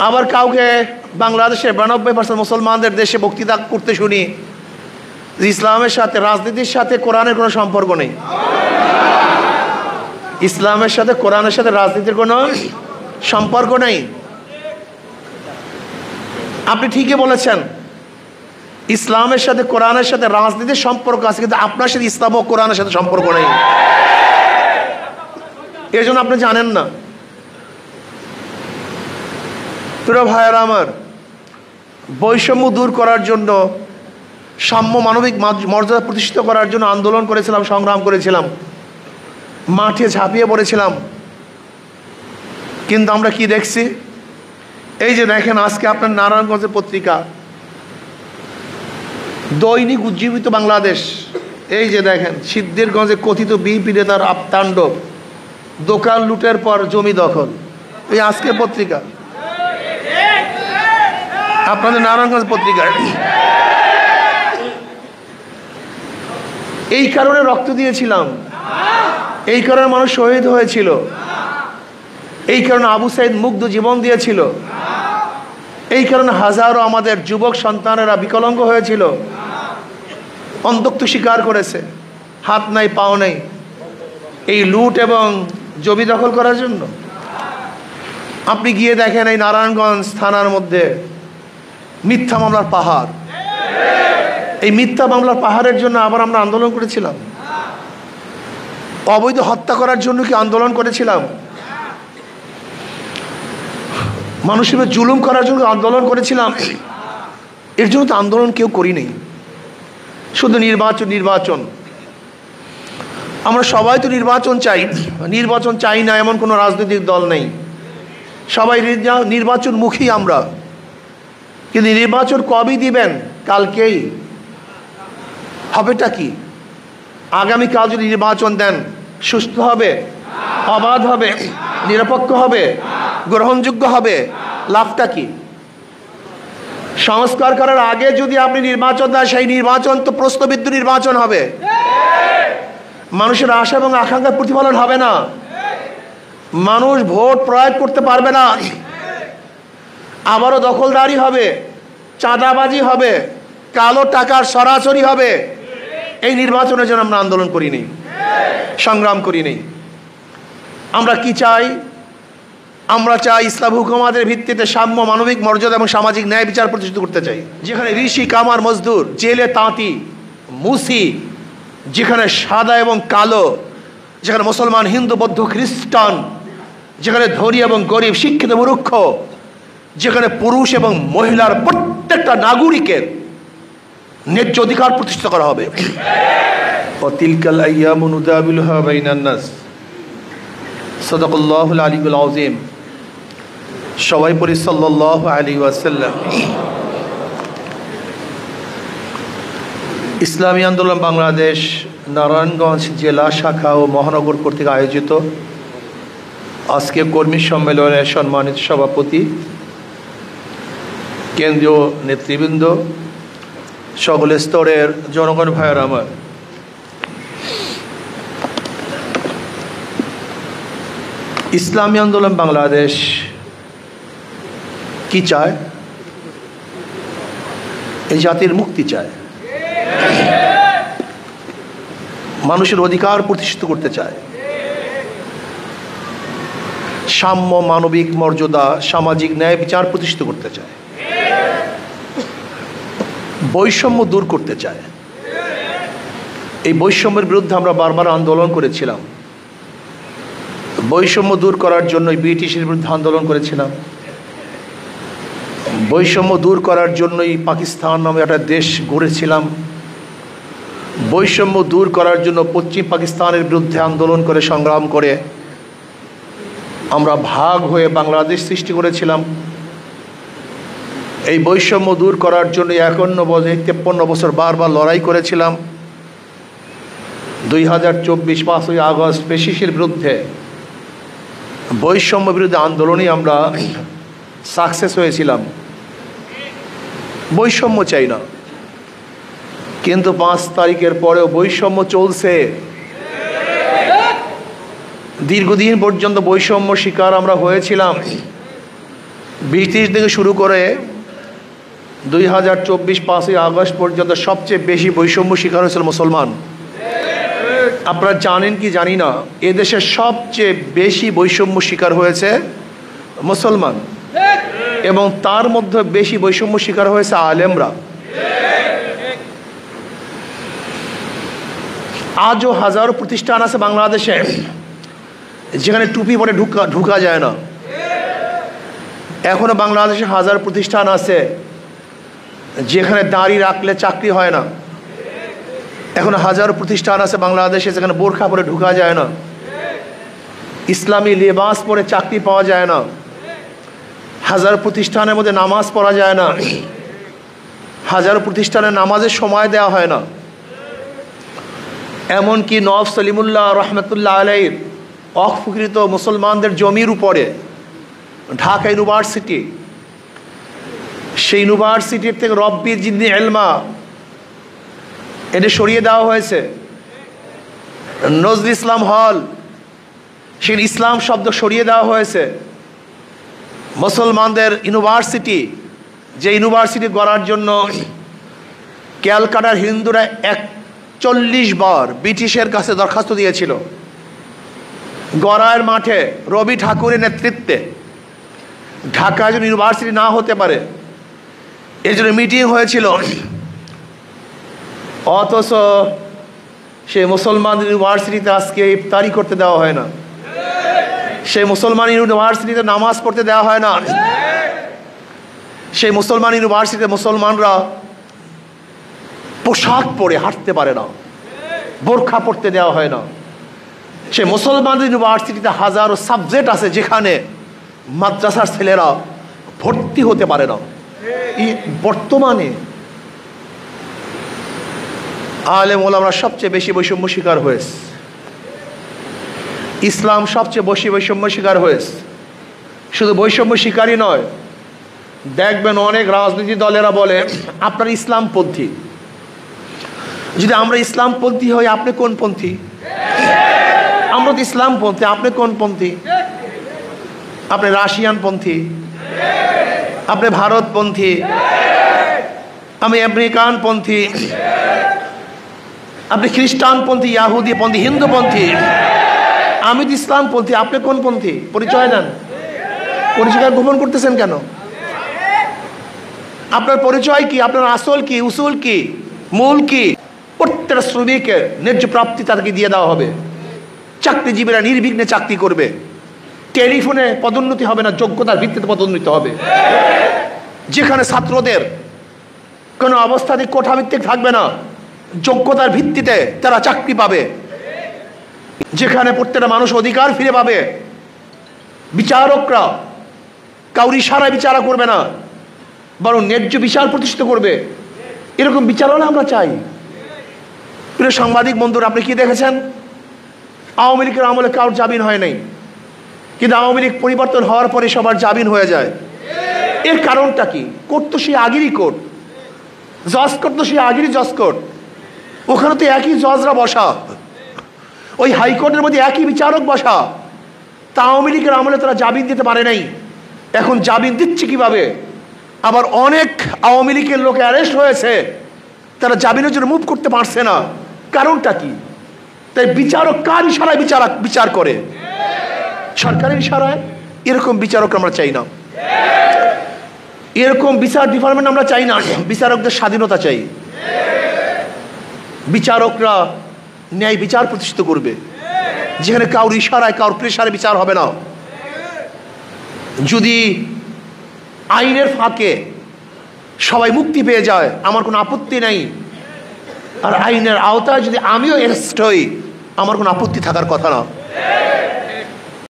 আবার কাউকে বাংলাদেশে 92% মুসলমানদের দেশে বক্তৃতা করতে শুনি ইসলামের সাথে, রাজনীতির সাথে কোরআনের কোনো সম্পর্ক নেই। ইসলামের সাথে, কোরআনের সাথে রাজনীতির কোনো সম্পর্ক নেই। আপনি ঠিকই বলেছেন, ইসলামের সাথে, কোরআনের সাথে রাজনীতির সম্পর্ক আছে, কিন্তু আপনার সাথে ইসলাম ও কোরআনের সাথে সম্পর্ক নেই। এই জন্য আপনি জানেন না। প্রিয় ভাইয়েরা আমার, বৈষম্য দূর করার জন্য, সাম্য মানবিক মর্যাদা প্রতিষ্ঠিত করার জন্য আন্দোলন করেছিলাম, সংগ্রাম করেছিলাম, মাঠে ঝাঁপিয়ে পড়েছিলাম। কিন্তু আমরা কি দেখছি? এই যে দেখেন, আজকে আপনার নারায়ণগঞ্জের পত্রিকা দৈনিক উজ্জীবিত বাংলাদেশ, এই যে দেখেন, সিদ্ধিরগঞ্জে কথিত বিএনপি নেতার আপতাণ্ডব, দোকান লুটের পর জমি দখল, এই আজকে পত্রিকা, আপনাদের নারায়ণগঞ্জ পত্রিকা। এই কারণে রক্ত দিয়েছিলাম, এই কারণে মানুষ শহীদ হয়েছিল, এই কারণে আবু সাইদ মুগ্ধ জীবন দিয়েছিল, এই কারণে হাজারো আমাদের যুবক সন্তানেরা বিকলাঙ্গ হয়েছিল, অন্তক্ত স্বীকার করেছে, হাত নাই পাও নেই, এই লুট এবং জমি দখল করার জন্য। আপনি গিয়ে দেখেন, এই নারায়ণগঞ্জ থানার মধ্যে মিথ্যা মামলার পাহাড়, এই মিথ্যা মামলার পাহাড়ের জন্য আবার আমরা আন্দোলন করেছিলাম। অবৈধ হত্যা করার জন্য কি আন্দোলন করেছিলাম? মানুষের উপর জুলুম করার জন্য আন্দোলন করেছিলাম? এর জন্য তো আন্দোলন কেউ করিনি। শুধু নির্বাচন নির্বাচন, আমরা সবাই তো নির্বাচন চাই। নির্বাচন চাই না এমন কোনো রাজনৈতিক দল নেই, সবাই নির্বাচনমুখী আমরা। কিন্তু নির্বাচন কবে দিবেন? কালকেই। হবেটা কি? আগামীকাল যদি নির্বাচন দেন, সুস্থ হবে, অবাধ হবে, নিরপেক্ষ হবে, গ্রহণযোগ্য হবে, লাভটা কি? সংস্কার করার আগে যদি আপনি নির্বাচন দেন, সেই নির্বাচন তো প্রশ্নবিদ্ধ নির্বাচন হবে, মানুষের আশা এবং আকাঙ্ক্ষার প্রতিফলন হবে না, মানুষ ভোট প্রয়োগ করতে পারবে না, আবারও দখলদারি হবে, চাঁদাবাজি হবে, কালো টাকার সরাসরি হবে। এই নির্বাচনের জন্য আমরা আন্দোলন করিনি, সংগ্রাম করিনি। আমরা কি চাই? আমরা চাই ইসলাম হুকুমাতের ভিত্তিতে সাম্য, মানবিক মর্যাদা এবং সামাজিক ন্যায় বিচার প্রতিষ্ঠিত করতে চাই, যেখানে ঋষি, কামার, মজদুর, জেলে তাঁতি, মুসি, যেখানে সাদা এবং কালো, যেখানে মুসলমান, হিন্দু, বৌদ্ধ, খ্রিস্টান, যেখানে ধনী এবং গরিব, শিক্ষিত, মূর্খ, যেখানে পুরুষ এবং মহিলার প্রত্যেকটা নাগরিকের ন্যায্য অধিকার প্রতিষ্ঠা করা হবে। তিলকাল আইয়ামু নুদাবিলুহা বাইনান নাস। সাদাকাল্লাহুল আলিয়্যুল আযীম। সবাই পড়ি সাল্লাল্লাহু আলাইহি ওয়াসাল্লাম। ইসলামী আন্দোলন বাংলাদেশ নারায়ণগঞ্জ জেলা শাখা ও মহানগর কর্তৃক আয়োজিত আজকে কর্মী সম্মেলনের সম্মানিত সভাপতি, কেন্দ্রীয় নেতৃবৃন্দ, সকল স্তরের জনগণ ভাইয়ের আমার, ইসলামী আন্দোলন বাংলাদেশ কি চায়? এই জাতির মুক্তি চায়, মানুষের অধিকার প্রতিষ্ঠিত করতে চায়, সাম্য, মানবিক মর্যাদা, সামাজিক ন্যায় বিচার প্রতিষ্ঠিত করতে চায়, বৈষম্য দূর করতে চায়। এই বৈষম্যের বিরুদ্ধে আমরা বারবার আন্দোলন করেছিলাম। বৈষম্য দূর করার জন্য ব্রিটিশের বিরুদ্ধে আন্দোলন করেছিলাম। বৈষম্য দূর করার জন্যই পাকিস্তান নামে একটা দেশ গড়েছিলাম। বৈষম্য দূর করার জন্য পশ্চিম পাকিস্তানের বিরুদ্ধে আন্দোলন করে, সংগ্রাম করে আমরা ভাগ হয়ে বাংলাদেশ সৃষ্টি করেছিলাম। এই বৈষম্য দূর করার জন্য 53 বছর বারবার লড়াই করেছিলাম। 2024 5ই আগস্ট পেশিসের বিরুদ্ধে, বৈষম্য বিরুদ্ধে আন্দোলনে আমরা সাকসেস হয়েছিলাম। বৈষম্য চাই না, কিন্তু 5 তারিখের পরেও বৈষম্য চলছে। দীর্ঘদিন পর্যন্ত বৈষম্য শিকার আমরা হয়েছিলাম। 20-30 থেকে শুরু করে 2024 5ই আগস্ট পর্যন্ত সবচেয়ে বেশি বৈষম্য শিকার হয়েছিল মুসলমান। আপনারা জানেন কি জানি না, এদেশে সবচেয়ে বেশি বৈষম্য শিকার হয়েছে মুসলমান, এবং তার মধ্যে বেশি বৈষম্য শিকার হয়েছে আলেমরা। আজও হাজারো প্রতিষ্ঠান আছে বাংলাদেশে যেখানে টুপি পরে ঢুকা যায় না। এখনো বাংলাদেশে হাজার প্রতিষ্ঠান আছে যেখানে দাড়ি রাখলে চাকরি হয় না। এখন হাজার প্রতিষ্ঠান আছে বাংলাদেশে যেখানে বোরখা পরে ঢুকা যায় না, ইসলামী লেবাস পরে চাকরি পাওয়া যায় না, হাজার প্রতিষ্ঠানের মধ্যে নামাজ পড়া যায় না, হাজার প্রতিষ্ঠানে নামাজের সময় দেওয়া হয় না। এমনকি নওয়াব সলিমুল্লাহ রহমতুল্লাহ আলাইহির অফকৃত মুসলমানদের জমির উপরে ঢাকা ইউনিভার্সিটি, সেই ইউনিভার্সিটির থেকে রব্বি জিদনি এলমা এটা সরিয়ে দেওয়া হয়েছে। নজরুল ইসলাম হল, সেই ইসলাম শব্দ সরিয়ে দেওয়া হয়েছে। মুসলমানদের ইউনিভার্সিটি, যে ইউনিভার্সিটি গড়ার জন্য ক্যালকাটার হিন্দুরা 41 বার ব্রিটিশের কাছে দরখাস্ত দিয়েছিল, গড়ার মাঠে রবি ঠাকুরের নেতৃত্বে ঢাকায় যেন ইউনিভার্সিটি না হতে পারে এর জন্য মিটিং হয়েছিল। অথচ সেই মুসলমান ইউনিভার্সিটিতে আজকে ইফতারি করতে দেওয়া হয় না, সেই মুসলমান ইউনিভার্সিটিতে নামাজ পড়তে দেওয়া হয় না, সেই মুসলমান ইউনিভার্সিটিতে মুসলমানরা পোশাক পরে হাঁটতে পারে না, বোরখা পড়তে দেওয়া হয় না। সেই মুসলমান ইউনিভার্সিটিতে হাজারো সাবজেক্ট আছে যেখানে মাদ্রাসার ছেলেরা ভর্তি হতে পারে না। বর্তমানে আলেম ওলামারা সবচেয়ে বেশি বৈষম্য শিকার হয়েছে, ইসলাম সবচেয়ে বেশি বৈষম্য শিকার হয়েছে। শুধু বৈষম্য শিকারই নয়, দেখবেন অনেক রাজনৈতিক দলেরা বলে আপনারা ইসলামপন্থী। যদি আমরা ইসলামপন্থী হই, আপনি কোন পন্থী? আমরা তো ইসলামপন্থী, আপনি কোন পন্থী? আপনি রাশিয়ানপন্থী, আপনি ভারতপন্থী, আমি আমেরিকানপন্থী, আপনি খ্রিস্টানপন্থী, ইয়াহুদিপন্থী, হিন্দুপন্থী, আমি তো ইসলামপন্থী, আপনি কোন পন্থী? পরিচয় দেন। পরিচয় গোপন করতেছেন কেন? আপনার পরিচয় কি? আপনার আসল কি? উসুল কি? মূল কি? প্রত্যেকটা শ্রমিকের ন্যায্য প্রাপ্তি তাদেরকে দিয়ে দেওয়া হবে। চাকরিজীবীরা নির্বিঘ্নে চাকরি করবে, টেলিফোনে পদোন্নতি হবে না, যোগ্যতার ভিত্তিতে পদোন্নতি হবে। যেখানে ছাত্রদের কোনো অবস্থাতে কোঠাভিত্তিক থাকবে না, যোগ্যতার ভিত্তিতে তারা চাকরি পাবে। যেখানে প্রত্যেকটা মানুষ অধিকার ফিরে পাবে, বিচারকরা কাউরি ইশারায় বিচারা করবে না, বরং ন্যায্য বিচার প্রতিষ্ঠিত করবে। এরকম বিচারনা আমরা চাই। প্রিয় সাংবাদিক বন্ধুরা, আপনি কি দেখেছেন? আওয়ামী লীগের আমলে কারোর জামিন হয় নাই, কিন্তু আওয়ামী লীগ পরিবর্তন হওয়ার পরে সবার জামিন হয়ে যায়। এর কারণটা কি? কোর্ট তো সেই আগেরই কোর্ট, জজ কোর্ট তো সেই আগেরই জজ কোর্ট, ওখানে তো একই জজরা বসা, ওই হাইকোর্টের মধ্যে একই বিচারক বসা। তা আওয়ামী লীগের আমলে তারা জামিন দিতে পারে নাই, এখন জামিন দিচ্ছে কিভাবে? আবার অনেক আওয়ামী লীগের লোক অ্যারেস্ট হয়েছে, তারা জামিনের জন্য মুভ করতে পারছে না। কারণটা কি? তাই বিচারক কার ইশারায় বিচার করে? সরকারের ইশারায়? এরকম বিচারক আমরা চাই না, এরকম বিচার ডিপার্টমেন্ট আমরা চাই না। বিচারকদের স্বাধীনতা চাই, বিচারকরা ন্যায় বিচার প্রতিষ্ঠিত করবে, যেখানে কারোর ইশারায় কারোর প্রেশারে বিচার হবে না। যদি আইনের ফাঁকে সবাই মুক্তি পেয়ে যায়, আমার কোনো আপত্তি নাই। আর আইনের আওতায় যদি আমিও অ্যারেস্ট হই, আমার কোনো আপত্তি থাকার কথা না।